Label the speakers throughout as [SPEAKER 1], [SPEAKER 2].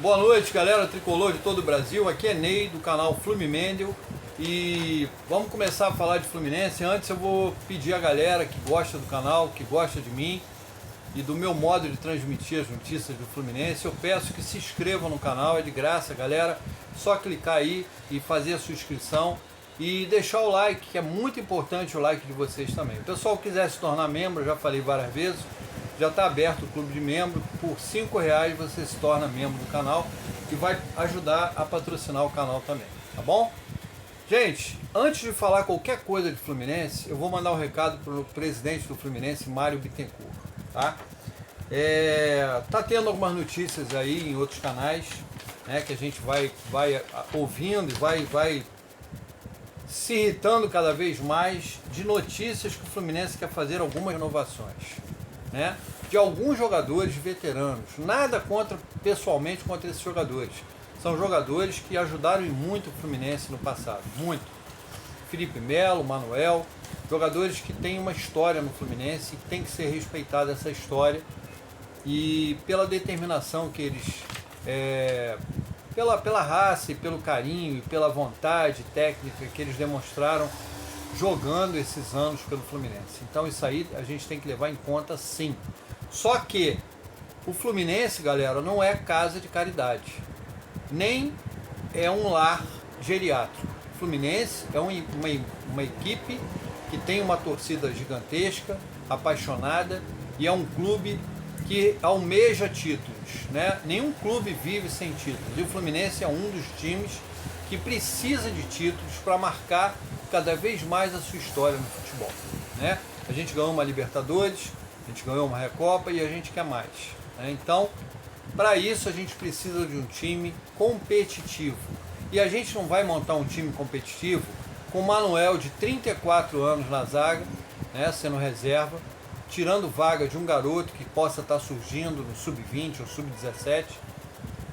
[SPEAKER 1] Boa noite, galera tricolor de todo o Brasil. Aqui é Ney do canal Flumimendel e vamos começar a falar de Fluminense. Antes eu vou pedir a galera que gosta do canal, que gosta de mim e do meu modo de transmitir as notícias do Fluminense, eu peço que se inscrevam no canal, é de graça, galera. Só clicar aí e fazer a sua inscrição e deixar o like, que é muito importante o like de vocês também. O pessoal que quiser se tornar membro, eu já falei várias vezes, já está aberto o clube de membro. Por R$5 você se torna membro do canal e vai ajudar a patrocinar o canal também, tá bom? Gente, antes de falar qualquer coisa de Fluminense, eu vou mandar um recado para o presidente do Fluminense, Mário Bittencourt, tá? Tá tendo algumas notícias aí em outros canais, né, que a gente vai ouvindo e vai se irritando cada vez mais de notícias que o Fluminense quer fazer algumas renovações, né, de alguns jogadores veteranos. Nada pessoalmente contra esses jogadores. São jogadores que ajudaram muito o Fluminense no passado, muito. Felipe Melo, Manuel, jogadores que têm uma história no Fluminense e tem que ser respeitada essa história, e pela determinação que eles, pela raça e pelo carinho e pela vontade técnica que eles demonstraram jogando esses anos pelo Fluminense. Então isso aí a gente tem que levar em conta, sim. Só que o Fluminense, galera, não é casa de caridade, nem é um lar geriátrico. O Fluminense é uma equipe que tem uma torcida gigantesca, apaixonada, e é um clube que almeja títulos, né? Nenhum clube vive sem títulos, e o Fluminense é um dos times que precisa de títulos para marcar cada vez mais a sua história no futebol, né? A gente ganhou uma Libertadores, a gente ganhou uma Recopa e a gente quer mais, né? Então, para isso a gente precisa de um time competitivo, e a gente não vai montar um time competitivo com o Manuel de 34 anos na zaga, né, sendo reserva, tirando vaga de um garoto que possa estar surgindo no sub-20 ou sub-17,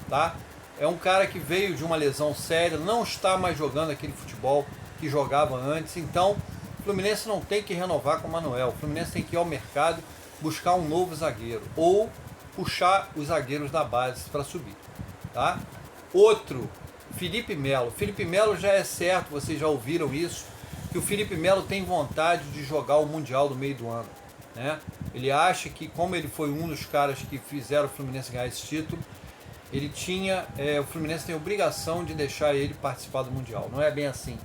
[SPEAKER 1] tá? É um cara que veio de uma lesão séria, não está mais jogando aquele futebol que jogava antes. Então o Fluminense não tem que renovar com o Manuel. O Fluminense tem que ir ao mercado buscar um novo zagueiro ou puxar os zagueiros da base para subir, tá? Outro, Felipe Melo. Felipe Melo já é certo, vocês já ouviram isso, que o Felipe Melo tem vontade de jogar o Mundial do meio do ano, né? Ele acha que, como ele foi um dos caras que fizeram o Fluminense ganhar esse título, o Fluminense tem a obrigação de deixar ele participar do Mundial. Não é bem assim.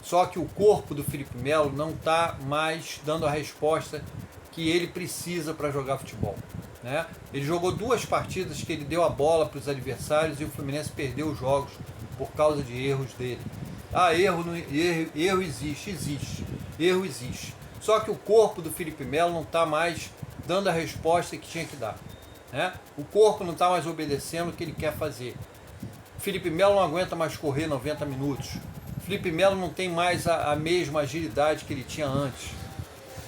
[SPEAKER 1] Só que o corpo do Felipe Melo não está mais dando a resposta que ele precisa para jogar futebol, né? Ele jogou 2 partidas que ele deu a bola para os adversários e o Fluminense perdeu os jogos por causa de erros dele. Erro existe. Erro existe. Só que o corpo do Felipe Melo não está mais dando a resposta que tinha que dar, né? O corpo não está mais obedecendo o que ele quer fazer. Felipe Melo não aguenta mais correr 90 minutos. Felipe Melo não tem mais a mesma agilidade que ele tinha antes.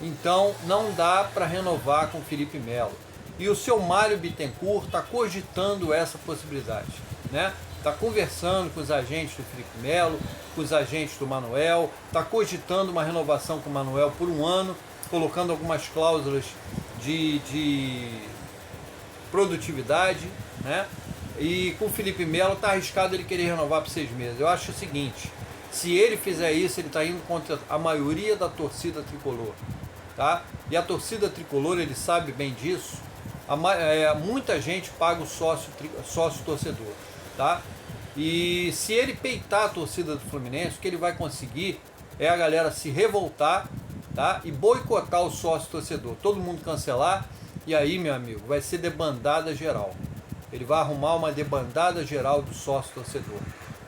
[SPEAKER 1] Então não dá para renovar com o Felipe Melo. E o seu Mário Bittencourt está cogitando essa possibilidade, né? Está conversando com os agentes do Felipe Melo, com os agentes do Manuel, está cogitando uma renovação com o Manuel por 1 ano, colocando algumas cláusulas de produtividade, né? E com o Felipe Melo está arriscado ele querer renovar por 6 meses. Eu acho o seguinte, se ele fizer isso, ele está indo contra a maioria da torcida tricolor, tá? E a torcida tricolor, ele sabe bem disso. Muita gente paga o sócio torcedor, tá? E se ele peitar a torcida do Fluminense, o que ele vai conseguir é a galera se revoltar, tá? E boicotar o sócio torcedor, todo mundo cancelar, e aí, meu amigo, vai ser debandada geral. Ele vai arrumar uma debandada geral do sócio torcedor,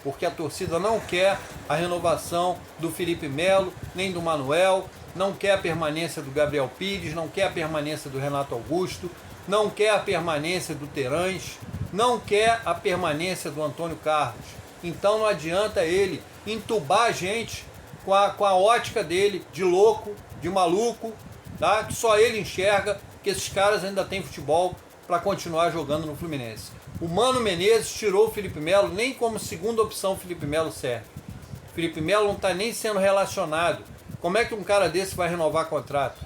[SPEAKER 1] porque a torcida não quer a renovação do Felipe Melo, nem do Manuel, não quer a permanência do Gabriel Pires, não quer a permanência do Renato Augusto, não quer a permanência do Terãs, não quer a permanência do Antônio Carlos. Então não adianta ele entubar a gente com a ótica dele de louco, de maluco, tá? Que só ele enxerga que esses caras ainda têm futebol para continuar jogando no Fluminense. O Mano Menezes tirou o Felipe Melo, nem como segunda opção o Felipe Melo serve. O Felipe Melo não está nem sendo relacionado. Como é que um cara desse vai renovar contrato?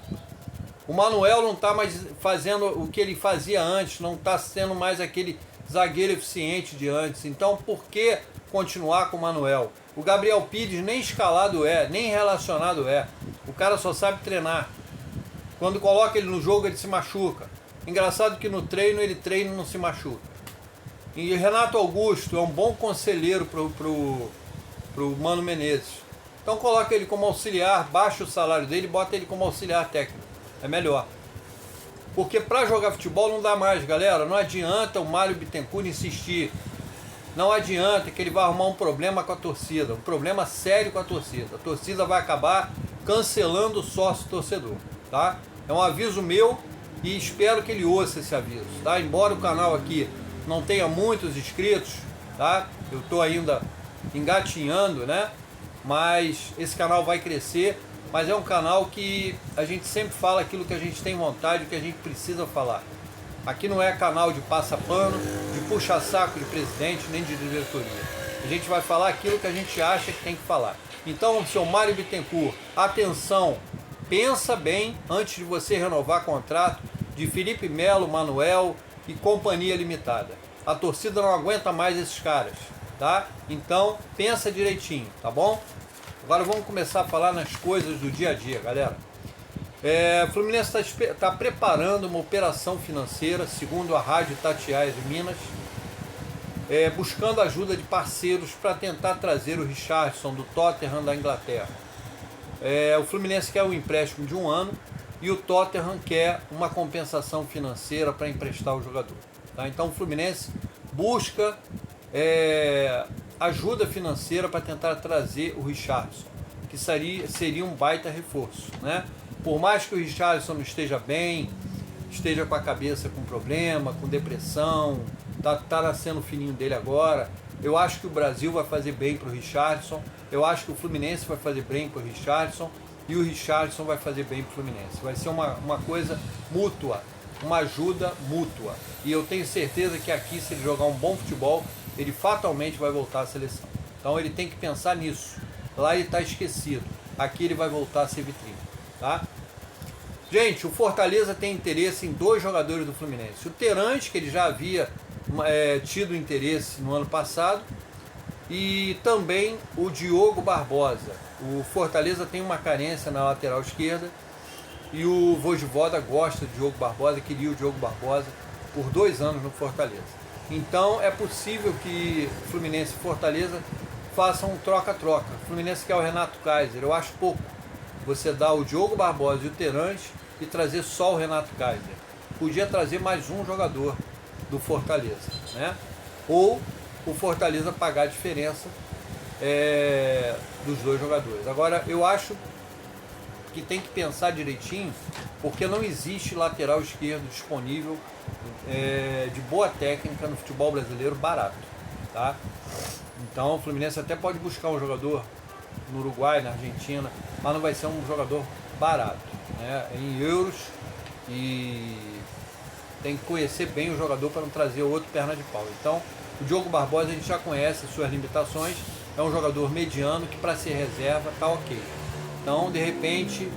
[SPEAKER 1] O Manuel não está mais fazendo o que ele fazia antes, não está sendo mais aquele zagueiro eficiente de antes. Então, por que continuar com o Manuel? O Gabriel Pires nem escalado é, nem relacionado é. O cara só sabe treinar. Quando coloca ele no jogo, ele se machuca. Engraçado que no treino, ele treina e não se machuca. E Renato Augusto é um bom conselheiro pro Mano Menezes. Então coloca ele como auxiliar, baixa o salário dele e bota ele como auxiliar técnico. É melhor. Porque para jogar futebol não dá mais, galera. Não adianta o Mário Bittencourt insistir. Não adianta que ele vai arrumar um problema com a torcida. Um problema sério com a torcida. A torcida vai acabar cancelando o sócio torcedor. Tá? É um aviso meu e espero que ele ouça esse aviso. Tá? Embora o canal aqui não tenha muitos inscritos, tá? Eu estou ainda engatinhando, né? Mas esse canal vai crescer. Mas é um canal que a gente sempre fala aquilo que a gente tem vontade, o que a gente precisa falar. Aqui não é canal de passa-pano, de puxa-saco de presidente, nem de diretoria. A gente vai falar aquilo que a gente acha que tem que falar. Então, seu Mário Bittencourt, atenção, pensa bem antes de você renovar contrato de Felipe Melo, Manuel e Companhia Limitada. A torcida não aguenta mais esses caras, tá? Então, pensa direitinho, tá bom? Agora vamos começar a falar nas coisas do dia a dia, galera. O Fluminense está preparando uma operação financeira, segundo a Rádio Itatiaia de Minas, buscando ajuda de parceiros para tentar trazer o Richarlison do Tottenham da Inglaterra. O Fluminense quer um empréstimo de 1 ano e o Tottenham quer uma compensação financeira para emprestar o jogador. Tá? Então o Fluminense busca ajuda financeira para tentar trazer o Richarlison, que seria um baita reforço, né? Por mais que o Richarlison não esteja bem, esteja com a cabeça com problema, com depressão, tá nascendo o filhinho dele agora, eu acho que o Brasil vai fazer bem para o Richarlison, eu acho que o Fluminense vai fazer bem para o Richarlison e o Richarlison vai fazer bem para o Fluminense. Vai ser uma coisa mútua, uma ajuda mútua. E eu tenho certeza que aqui, se ele jogar um bom futebol, ele fatalmente vai voltar à seleção. Então ele tem que pensar nisso. Lá ele está esquecido. Aqui ele vai voltar a ser vitrine. Tá? Gente, o Fortaleza tem interesse em 2 jogadores do Fluminense. O Terãs, que ele já havia tido interesse no ano passado, e também o Diogo Barbosa. O Fortaleza tem uma carência na lateral esquerda e o Vojvoda gosta do Diogo Barbosa, queria o Diogo Barbosa por 2 anos no Fortaleza. Então é possível que Fluminense e Fortaleza façam um troca-troca. O Fluminense quer o Renato Kaiser, eu acho pouco você dar o Diogo Barbosa e o Terãs e trazer só o Renato Kaiser. Podia trazer mais um jogador do Fortaleza, né? Ou o Fortaleza pagar a diferença dos 2 jogadores. Agora, eu acho que tem que pensar direitinho, porque não existe lateral esquerdo disponível de boa técnica no futebol brasileiro barato, tá? Então o Fluminense até pode buscar um jogador no Uruguai, na Argentina, mas não vai ser um jogador barato, né? Em euros, e tem que conhecer bem o jogador para não trazer outro perna de pau. Então o Diogo Barbosa a gente já conhece as suas limitações, é um jogador mediano que para ser reserva tá ok. Então de repente,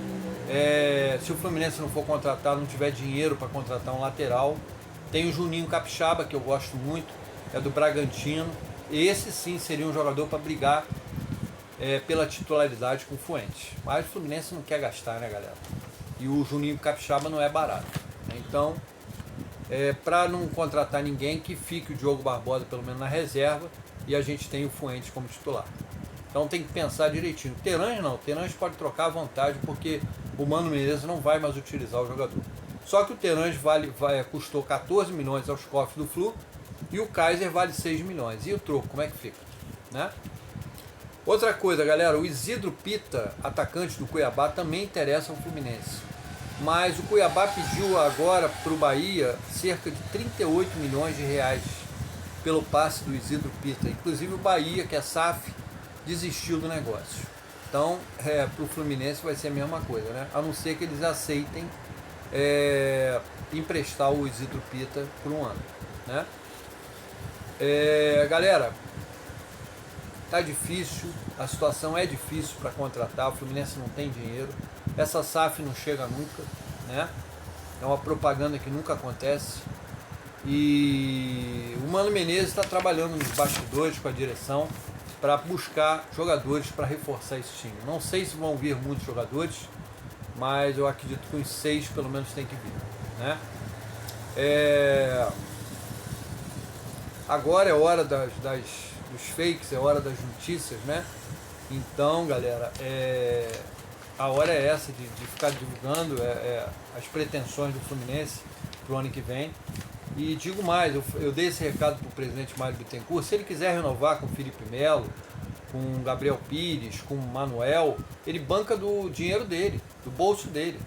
[SPEAKER 1] se o Fluminense não for contratar, não tiver dinheiro para contratar um lateral, tem o Juninho Capixaba, que eu gosto muito, é do Bragantino. Esse sim seria um jogador para brigar pela titularidade com o Fuentes. Mas o Fluminense não quer gastar, né, galera? E o Juninho Capixaba não é barato. Então, para não contratar ninguém, que fique o Diogo Barbosa pelo menos na reserva e a gente tem o Fuentes como titular. Então tem que pensar direitinho. Terãs não, Terãs pode trocar à vontade, porque o Mano Menezes não vai mais utilizar o jogador. Só que o Terãs custou 14 milhões aos cofres do Flu e o Kaiser vale 6 milhões. E o troco, como é que fica? Né? Outra coisa, galera, o Isidro Pita, atacante do Cuiabá, também interessa ao Fluminense. Mas o Cuiabá pediu agora para o Bahia cerca de 38 milhões de reais pelo passe do Isidro Pita. Inclusive o Bahia, que é SAF, desistiu do negócio. Então, para o Fluminense vai ser a mesma coisa, né? A não ser que eles aceitem emprestar o Isidro Pita por 1 ano, né? Galera, tá difícil, a situação é difícil para contratar, o Fluminense não tem dinheiro, essa SAF não chega nunca, né? É uma propaganda que nunca acontece. E o Mano Menezes está trabalhando nos bastidores com a direção para buscar jogadores para reforçar esse time. Não sei se vão vir muitos jogadores, mas eu acredito que uns 6 pelo menos tem que vir, né? Agora é hora dos fakes, é hora das notícias, né? Então, galera, a hora é essa de ficar divulgando as pretensões do Fluminense para o ano que vem. E digo mais, eu dei esse recado para o presidente Mário Bittencourt, se ele quiser renovar com o Felipe Melo, com o Gabriel Pires, com o Manuel, ele banca do dinheiro dele, do bolso dele.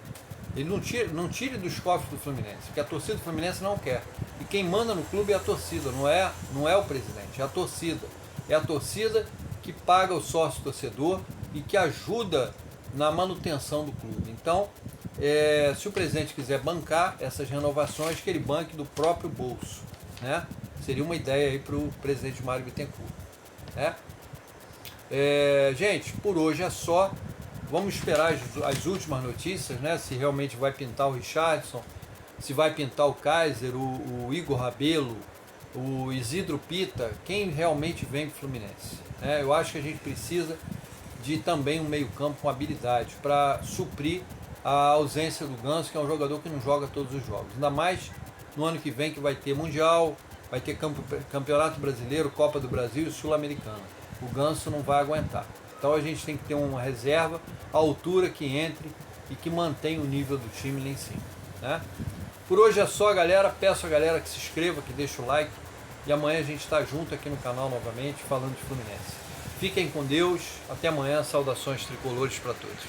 [SPEAKER 1] Ele não tire dos cofres do Fluminense, porque a torcida do Fluminense não quer. E quem manda no clube é a torcida, não é o presidente, é a torcida. É a torcida que paga o sócio torcedor e que ajuda na manutenção do clube. Então, se o presidente quiser bancar essas renovações, que ele banque do próprio bolso, né? Seria uma ideia aí para o presidente Mário Bittencourt, né? Gente, por hoje é só. Vamos esperar as últimas notícias, né? Se realmente vai pintar o Richardson, se vai pintar o Kaiser, o Igor Rabelo, o Isidro Pita, quem realmente vem para o Fluminense, né? Eu acho que a gente precisa de também um meio-campo com habilidade para suprir a ausência do Ganso, que é um jogador que não joga todos os jogos. Ainda mais no ano que vem, que vai ter Mundial, vai ter Campeonato Brasileiro, Copa do Brasil e Sul-Americana. O Ganso não vai aguentar. Então a gente tem que ter uma reserva à altura que entre e que mantenha o nível do time lá em cima, né? Por hoje é só, galera. Peço a galera que se inscreva, que deixe o like. E amanhã a gente está junto aqui no canal novamente, falando de Fluminense. Fiquem com Deus. Até amanhã. Saudações tricolores para todos.